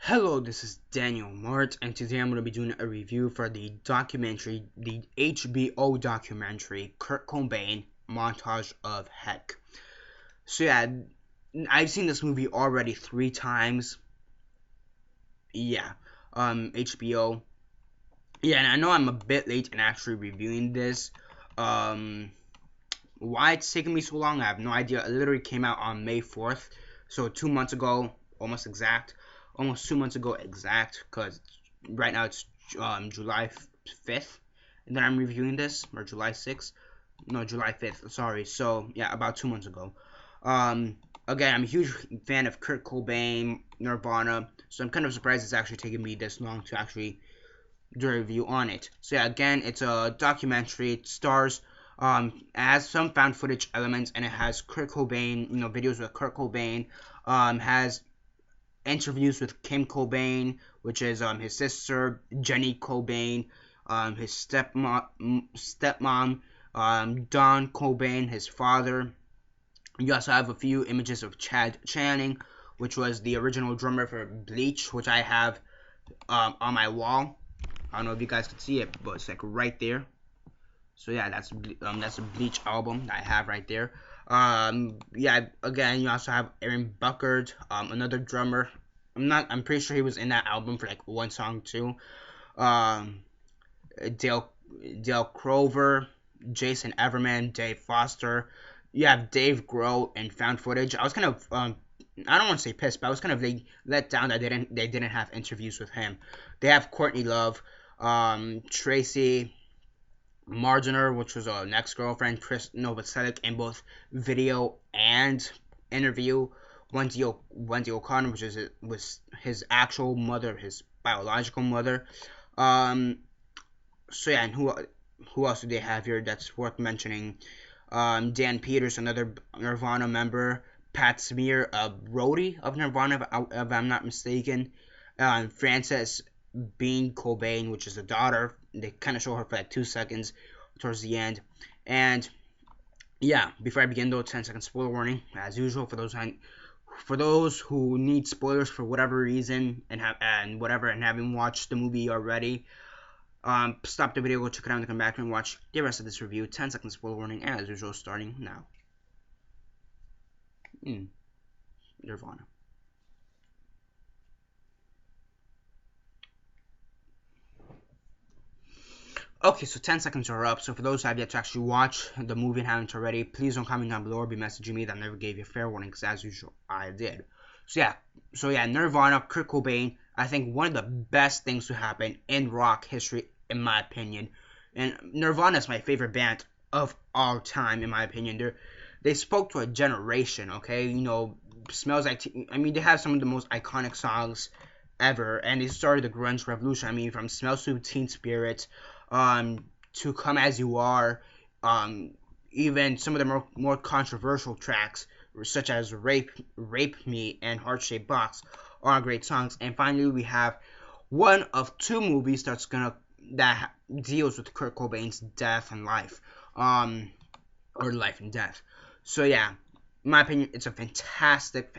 Hello, this is Daniel Mart, and today I'm going to be doing a review for the HBO documentary, Kurt Cobain, Montage of Heck. So yeah, I've seen this movie already 3 times. Yeah, HBO. Yeah, and I know I'm a bit late in actually reviewing this. Um, why it's taking me so long, I have no idea. It literally came out on May 4th, so 2 months ago, almost 2 months ago exact, because right now it's July 5th, and then I'm reviewing this, or July 6th, no, July 5th, sorry, so yeah, about 2 months ago. Um, Again, I'm a huge fan of Kurt Cobain, Nirvana, so I'm kind of surprised it's actually taking me this long to actually do a review on it. So yeah, again, it's a documentary. It stars, has some found footage elements, and it has Kurt Cobain, videos with Kurt Cobain. Has interviews with Kim Cobain, which is his sister Jenny Cobain, his stepmom, Don Cobain, his father. You also have a few images of Chad Channing, which was the original drummer for Bleach, which I have on my wall. I don't know if you guys can see it, but it's like right there. So yeah, that's a Bleach album that I have right there. Yeah, again, you also have Aaron Buckard, another drummer. I'm pretty sure he was in that album for like one song too. Um, Dale Dale Crover, Jason Everman, Dave Foster. You have Dave Grohl and found footage. I was kind of I don't want to say pissed, but I was kind of like, let down that they didn't have interviews with him. They have Courtney Love, Tracy Marginer, which was an ex-girlfriend, Chris Novoselic, in both video and interview. Wendy O'Connor, was his actual mother, his biological mother. Um, so yeah, and who else do they have here that's worth mentioning? Dan Peters, another Nirvana member. Pat Smear, a roadie of Nirvana, if I'm not mistaken. Frances Bean Cobain, which is the daughter. They kind of show her for like 2 seconds towards the end. And yeah, before I begin though, 10-second spoiler warning, as usual, for those who need spoilers for whatever reason and having watched the movie already. Stop the video, go check it out, and come back and watch the rest of this review. 10-second spoiler warning, as usual, starting now. Nirvana. Okay, so 10 seconds are up. So for those who have yet to actually watch the movie and haven't already, please don't comment down below or be messaging me that I never gave you a fair warning, because as usual, I did. So yeah, Nirvana, Kurt Cobain, I think one of the best things to happen in rock history, in my opinion. And Nirvana is my favorite band of all time, in my opinion. They spoke to a generation, okay? Smells Like I mean, they have some of the most iconic songs ever, and they started the grunge revolution. I mean, from Smells to Teen Spirit, to Come As You Are, even some of the more controversial tracks, such as Rape Me and Heart Shaped Box, are great songs. And finally, we have one of two movies that deals with Kurt Cobain's death and life, or life and death. So yeah, in my opinion, it's a fantastic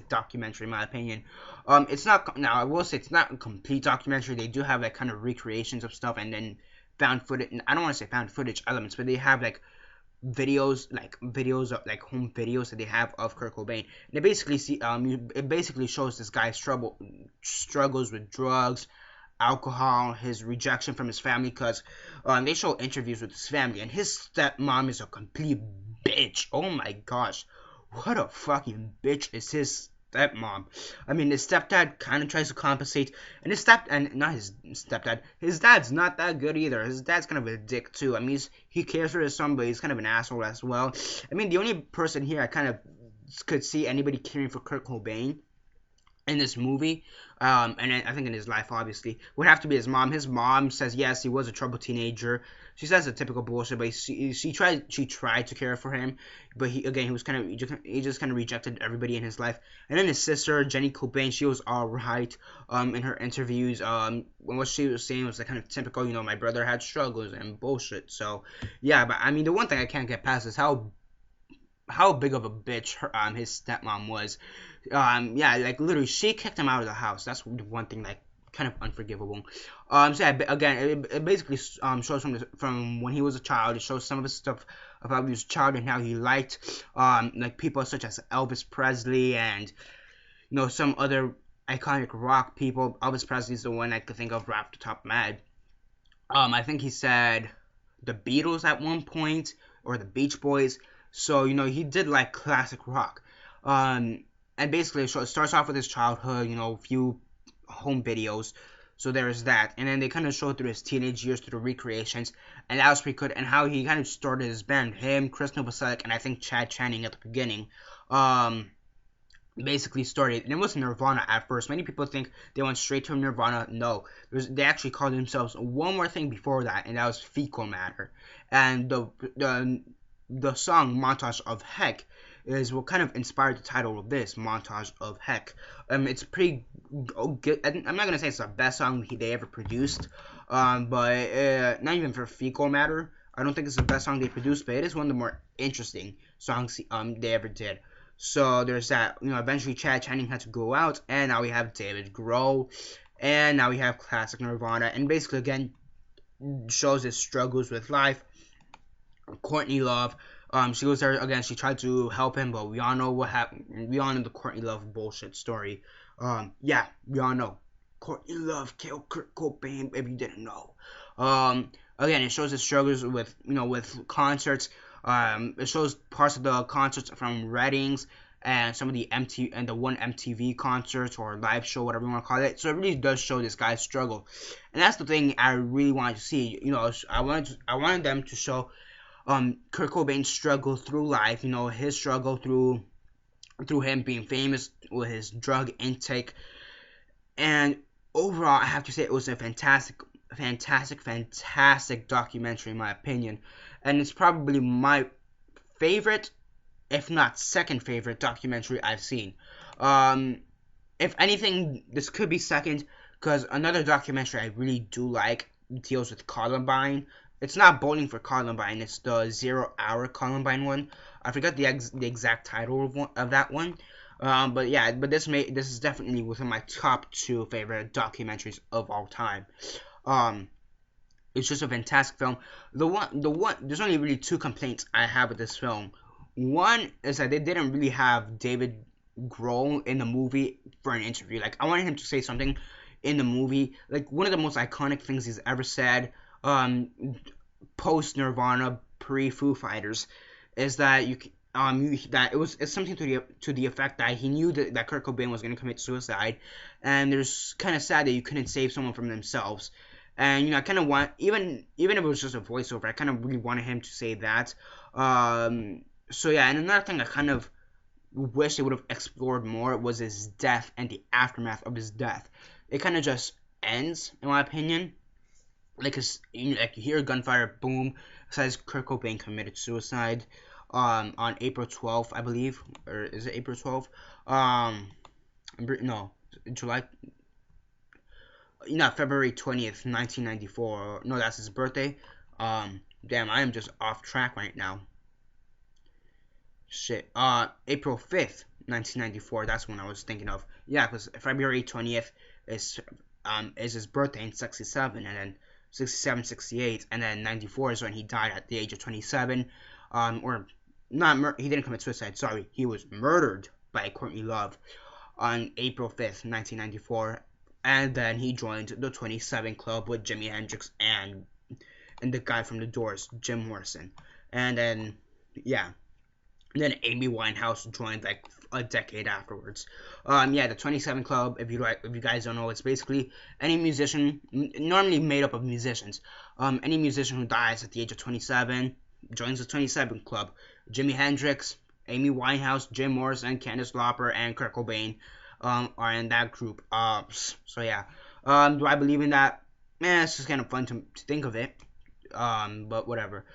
documentary. In my opinion, it's not, now I will say, it's not a complete documentary. They do have like kind of recreations of stuff, and then found footage. I don't want to say found footage elements, but they have like videos of like home videos that they have of Kurt Cobain. And it basically shows this guy struggles with drugs, alcohol, his rejection from his family, because they show interviews with his family, and his stepmom is a complete bitch. Oh my gosh, what a fucking bitch is his stepmom. I mean, his stepdad kind of tries to compensate, and his dad's not that good either. His dad's kind of a dick too. I mean, he cares for his son, but he's kind of an asshole as well. I mean, the only person here I kind of could see anybody caring for Kurt Cobain in this movie, and I think in his life, obviously, would have to be his mom. His mom says yes, he was a troubled teenager. She says the typical bullshit, but she tried to care for him, but he just kind of rejected everybody in his life. And then his sister Jenny Cobain, she was all right. In her interviews, what she was saying was the kind of typical, my brother had struggles and bullshit. So yeah, but I mean, the one thing I can't get past is how big of a bitch his stepmom was. Yeah, like literally, she kicked him out of the house. That's one thing, like, kind of unforgivable. So yeah, again, it basically shows from when he was a child. It shows some of his stuff about he was a child and how he liked like people such as Elvis Presley and some other iconic rock people. Elvis Presley's the one I could think of right off the top of my head. I think he said the Beatles at one point or the Beach Boys. So he did like classic rock. And basically, it starts off with his childhood. A few home videos. So there's that, and then they kind of show through his teenage years, through the recreations, and that was pretty good. And how he kind of started his band, him, Chris Novoselic, and I think Chad Channing at the beginning. Basically started, and it was Nirvana at first. Many people think they went straight to Nirvana. No, they actually called themselves one more thing before that, and that was Fecal Matter. And the song Montage of Heck is what kind of inspired the title of this, Montage of Heck. It's pretty good. I'm not gonna say it's the best song they ever produced, but not even for Fecal Matter. I don't think it's the best song they produced, but it is one of the more interesting songs they ever did. So there's that. Eventually Chad Channing had to go out, and now we have David Grohl, and now we have classic Nirvana, and basically again shows his struggles with life. Courtney Love, she was there again. She tried to help him, but we all know what happened. We all know the Courtney Love bullshit story. Yeah, we all know. Courtney Love killed Kurt Cobain. If you didn't know. Again, it shows his struggles with with concerts. It shows parts of the concerts from Readings and some of the one MTV concerts or live show, whatever you want to call it. So it really does show this guy's struggle, and that's the thing I really wanted to see. I wanted them to show Kurt Cobain's struggle through life. His struggle through him being famous with his drug intake, and overall, I have to say it was a fantastic documentary in my opinion, and it's probably my favorite, if not second favorite documentary I've seen. If anything, this could be second, because another documentary I really do like deals with Columbine. It's not Bowling for Columbine, it's the 0 Hour Columbine one. I forgot the exact title of that one. But yeah, this is definitely within my top 2 favorite documentaries of all time. It's just a fantastic film. There's only really 2 complaints I have with this film. One is that they didn't really have David Grohl in the movie for an interview. Like, I wanted him to say something in the movie. Like, one of the most iconic things he's ever said, post Nirvana, pre Foo Fighters, is that it's something to the effect that he knew that Kurt Cobain was going to commit suicide, and there's kind of sad that you couldn't save someone from themselves. And I kind of want, even if it was just a voiceover, I kind of really wanted him to say that. So yeah, and another thing I kind of wish they would have explored more was his death and the aftermath of his death. It kind of just ends, in my opinion. Like, you hear gunfire, boom, it says Kurt Cobain committed suicide on April 12th, I believe. Or is it April 12th? No, July... February 20th, 1994. No, that's his birthday. Damn, I am just off track right now. Shit. April 5th, 1994. That's when I was thinking of. Yeah, because February 20th is his birthday in 67, and then 67, 68, and then 94 is when he died at the age of 27. Or not, he didn't commit suicide. Sorry, he was murdered by Courtney Love on April 5th, 1994. And then he joined the 27 Club with Jimi Hendrix and the guy from the Doors, Jim Morrison. And then, yeah. And then Amy Winehouse joined like a decade afterwards. Yeah, the 27 Club, if you guys don't know, it's basically any musician, normally made up of musicians. Any musician who dies at the age of 27 joins the 27 Club. Jimi Hendrix, Amy Winehouse, Jim Morrison, Candace Lauper, and Kurt Cobain are in that group. So yeah. Do I believe in that? It's just kind of fun to think of it. But whatever.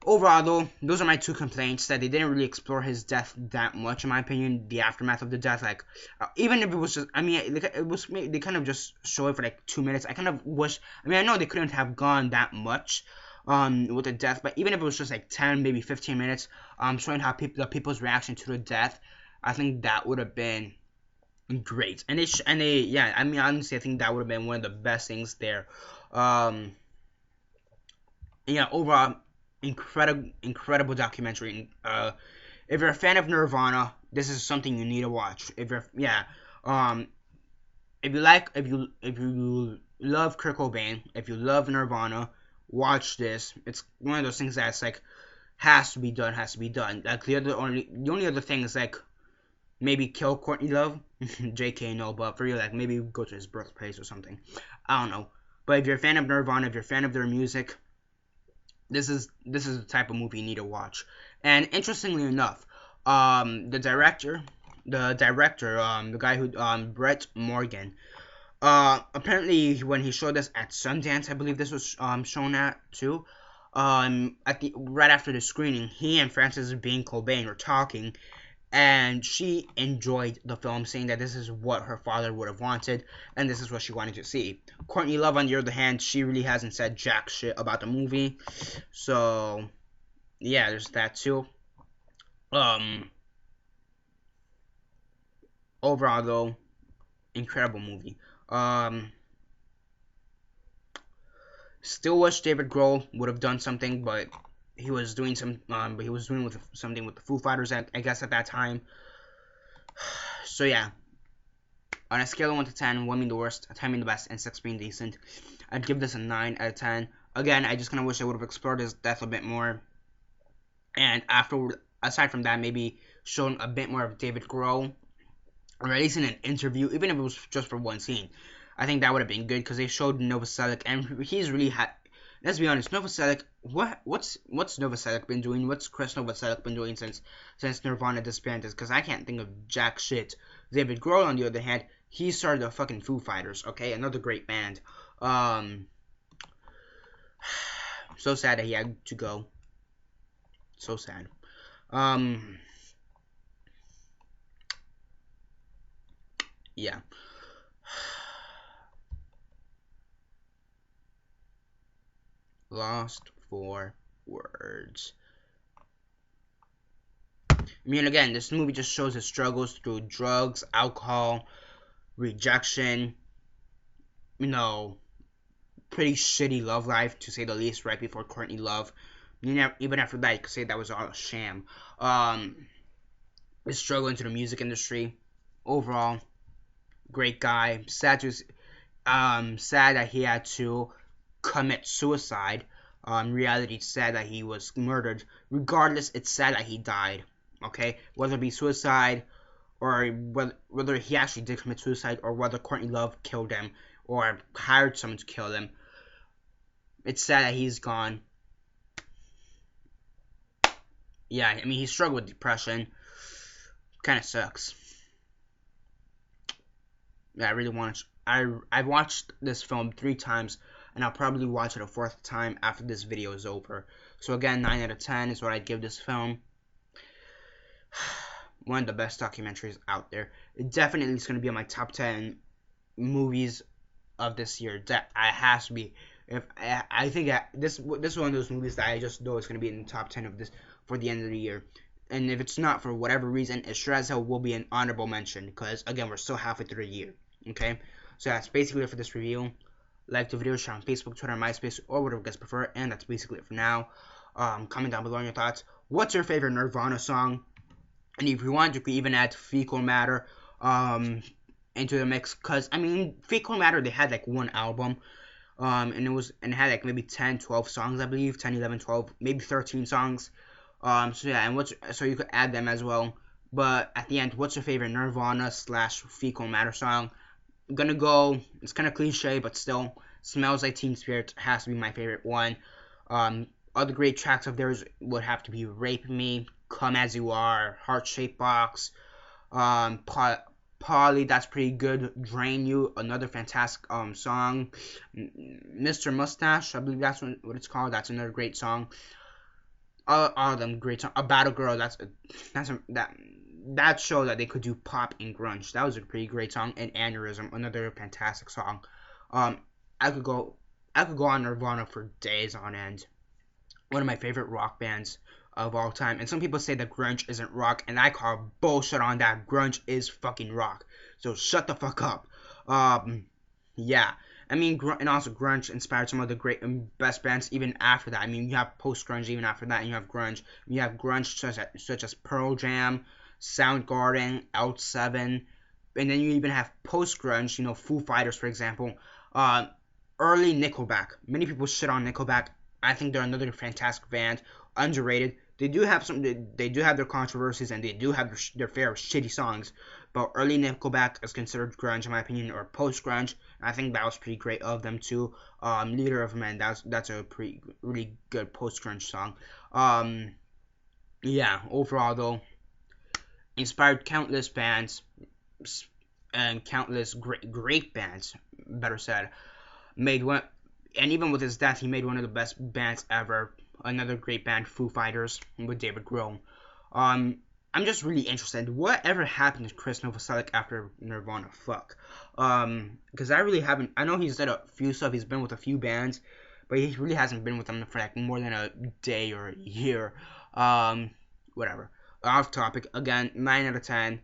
Overall, though, those are my 2 complaints, that they didn't really explore his death that much, in my opinion. The aftermath of the death, like, even if it was just, they kind of just show it for like 2 minutes. I kind of wish, I know they couldn't have gone that much with the death, but even if it was just like 10, maybe 15 minutes, showing how people's reaction to the death, I think that would have been great. And they yeah, I mean honestly I think that would have been one of the best things there. Um yeah, overall incredible documentary. If you're a fan of Nirvana, this is something you need to watch. If you're yeah, um if you love Kurt Cobain, if you love Nirvana, watch this. It's one of those things that's like has to be done. Like the only other thing is like maybe kill Courtney Love. JK no, but for you like maybe go to his birthplace or something. I don't know. But if you're a fan of Nirvana, if you're a fan of their music, this is the type of movie you need to watch. And interestingly enough, the guy who Brett Morgan, apparently when he showed this at Sundance, I believe this was shown at too. At the right after the screening, he and Frances Bean Cobain were talking, and she enjoyed the film, saying that this is what her father would have wanted, and this is what she wanted to see. Courtney Love, on the other hand, she really hasn't said jack shit about the movie, so yeah, there's that too. Um, Overall though, incredible movie. Still wish David Grohl would have done something, but he was doing with something with the Foo Fighters I guess at that time. So yeah, on a scale of 1 to 10, 1 being the worst, 10 being the best, and 6 being decent, I'd give this a 9 out of 10. Again, I just kind of wish I would have explored his death a bit more. And aside from that, maybe shown a bit more of David Grohl, or at least in an interview, even if it was just for one scene. I think that would have been good because they showed Novoselic, and he's really had. Let's be honest, Novoselic. What's Novoselic been doing? What's Chris Novoselic been doing since Nirvana disbanded? Because I can't think of jack shit. David Grohl, on the other hand, he started the fucking Foo Fighters. Okay, another great band. So sad that he had to go. So sad. Yeah. Lost for words. I mean, again, this movie just shows his struggles through drugs, alcohol, rejection, pretty shitty love life, to say the least, right before Courtney Love. Even after that, you could say that was all a sham. His struggle into the music industry. Overall, great guy. Sad that he had to commit suicide. Reality, it's sad that he was murdered. Regardless, it's sad that he died. Okay, whether it be suicide or whether he actually did commit suicide, or whether Courtney Love killed him or hired someone to kill him, it's sad that he's gone. Yeah, I mean, he struggled with depression. Kind of sucks. Yeah, I really want to. I've watched this film 3 times, and I'll probably watch it a 4th time after this video is over. So again, 9 out of 10 is what I'd give this film. One of the best documentaries out there. It definitely is going to be on my top 10 movies of this year. That I has to be. If I think this is one of those movies that I just know is going to be in the top 10 of this for the end of the year. And if it's not, for whatever reason, it sure as hell will be an honorable mention, because again, we're still halfway through the year. Okay, so that's basically it for this review. Like the video, share on Facebook, Twitter, MySpace, or whatever you guys prefer, and that's basically it for now. Comment down below on your thoughts. What's your favorite Nirvana song? And if you want, you could even add Fecal Matter into the mix, because I mean, Fecal Matter, they had like one album, and it had like maybe 10, 12 songs, I believe, 10, 11, 12, maybe 13 songs. So yeah, and so you could add them as well. But at the end, what's your favorite Nirvana / Fecal Matter song? I'm gonna go. It's kind of cliche, but still, Smells Like Teen Spirit has to be my favorite one. Other great tracks of theirs would have to be Rape Me, Come As You Are, Heart Shaped Box, Polly, that's pretty good. Drain You, another fantastic song. Mr. Mustache, I believe that's what it's called. That's another great song. All of them great songs. A Battle Girl, that showed that they could do pop and grunge. That was a pretty great song. And Aneurysm, another fantastic song. I could go on Nirvana for days on end. One of my favorite rock bands of all time. And some people say that grunge isn't rock, and I call bullshit on that. Grunge is fucking rock. So shut the fuck up. Yeah. I mean, and also grunge inspired some of the great and best bands even after that. I mean, you have post-grunge even after that, and you have grunge. You have grunge such as Pearl Jam, Soundgarden, L7, and then you even have post-grunge, you know, Foo Fighters, for example. Early Nickelback. Many people shit on Nickelback. I think they're another fantastic band, underrated. They do have their controversies, and they do have their fair shitty songs. But early Nickelback is considered grunge in my opinion, or post grunge. I think that was pretty great of them too. Leader of Men, that's a pretty really good post grunge song. Yeah, overall though, inspired countless bands and countless great bands. Better said, made one, and even with his death, he made one of the best bands ever. Another great band, Foo Fighters, with David Grohl. I'm just really interested. Whatever happened to Chris Novoselic after Nirvana? Fuck. Because I really haven't. I know he's done a few stuff. He's been with a few bands, but he really hasn't been with them for like more than a day or a year. Whatever. Off topic again. 9 out of 10.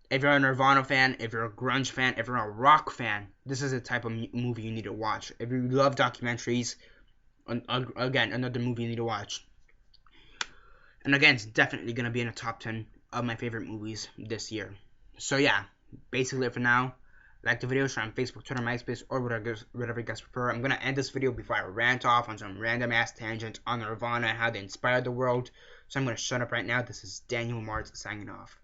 If you're a Nirvana fan, if you're a grunge fan, if you're a rock fan, this is the type of movie you need to watch. If you love documentaries, again, another movie you need to watch. And again, it's definitely going to be in the top 10 of my favorite movies this year. So yeah, basically for now. Like the video, share on Facebook, Twitter, MySpace, or whatever you guys prefer. I'm going to end this video before I rant off on some random ass tangent on Nirvana and how they inspired the world. So I'm going to shut up right now. This is Daniel Mart signing off.